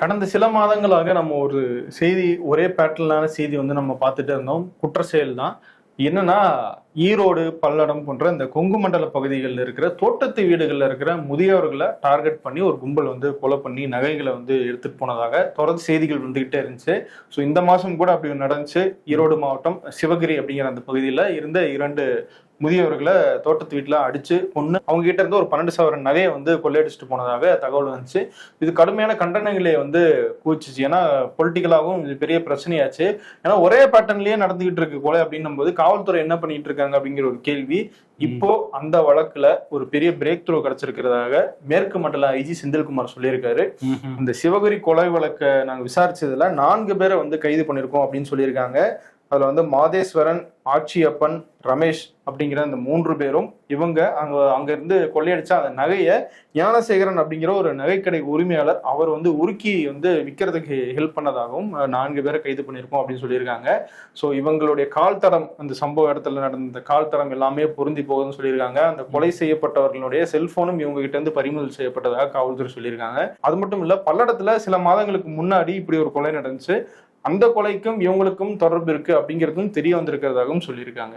கடந்த சில மாதங்களாக நம்ம ஒரு செய்தி ஒரே பேட்டர்னான செய்தி வந்து நம்ம பார்த்துட்டு இருந்தோம். குற்ற செயல் தான். என்னன்னா, ஈரோடு, பல்லடம் போன்ற இந்த கொங்கு மண்டல பகுதிகள்ல இருக்கிற தோட்டத்து வீடுகள்ல இருக்கிற முதியவர்கள டார்கெட் பண்ணி ஒரு கும்பல் வந்து கொலை பண்ணி நகைகள வந்து எடுத்துட்டு போனதாக தொடர்ந்து செய்திகள் வந்துகிட்டே இருந்துச்சு. இந்த மாசம் கூட அப்படி நடந்துச்சு. ஈரோடு மாவட்டம் சிவகிரி அப்படிங்கிற அந்த பகுதியில இருந்த 2 முதியவர்களை தோட்டத்து வீட்டுல அடிச்சு கொன்னு அவங்க கிட்ட இருந்து ஒரு 12 சவரன் நகையை வந்து கொள்ளையடிச்சிட்டு போனதாக தகவல் வந்துச்சு. இது கடுமையான கண்டனங்களை வந்து கூச்சுச்சு. ஏன்னா பொலிட்டிக்கலாகவும் இது பெரிய பிரச்சனையாச்சு. ஏன்னா ஒரே பேட்டர்ன்லயே நடந்துகிட்டு இருக்கு கொலை அப்படின்னும் போது காவல்துறை என்ன பண்ணிட்டு இருக்காங்க அப்படிங்கிற ஒரு கேள்வி. இப்போ அந்த வழக்குல ஒரு பெரிய பிரேக் த்ரூ கிடைச்சிருக்கிறதாக மேற்கு மண்டல ஐஜி செந்தில்குமார் சொல்லியிருக்காரு. இந்த சிவகிரி கொலை வழக்கை நாங்க விசாரிச்சதுல 4 பேரை வந்து கைது பண்ணிருக்கோம் அப்படின்னு சொல்லியிருக்காங்க. அதுல வந்து மாதேஸ்வரன், ஆட்சியப்பன், ரமேஷ் அப்படிங்கிற அந்த 3 பேரும் இவங்க அங்க இருந்து கொள்ளையடிச்ச அந்த நகையை ஞானசேகரன் அப்படிங்கிற ஒரு நகைக்கடை உரிமையாளர் அவர் வந்து உருக்கி வந்து விற்கிறதுக்கு ஹெல்ப் பண்ணதாகவும் 4 பேரை கைது பண்ணியிருக்கோம் அப்படின்னு சொல்லியிருக்காங்க. இவங்களுடைய கால் தடம், அந்த சம்பவ இடத்துல நடந்த கால் தடம் எல்லாமே பொருந்தி போகுதுன்னு சொல்லியிருக்காங்க. அந்த கொலை செய்யப்பட்டவர்களுடைய செல்போனும் இவங்க கிட்ட இருந்து பறிமுதல் செய்யப்பட்டதாக காவல்துறை சொல்லியிருக்காங்க. அது மட்டும் இல்ல, பல்லடத்துல சில மாதங்களுக்கு முன்னாடி இப்படி ஒரு கொலை நடந்துச்சு. அந்த கொலைக்கும் இவங்களுக்கும் தொடர்பு இருக்கு அப்படிங்கிறதும் தெரிய வந்திருக்கிறதாகவும் சொல்லியிருக்காங்க.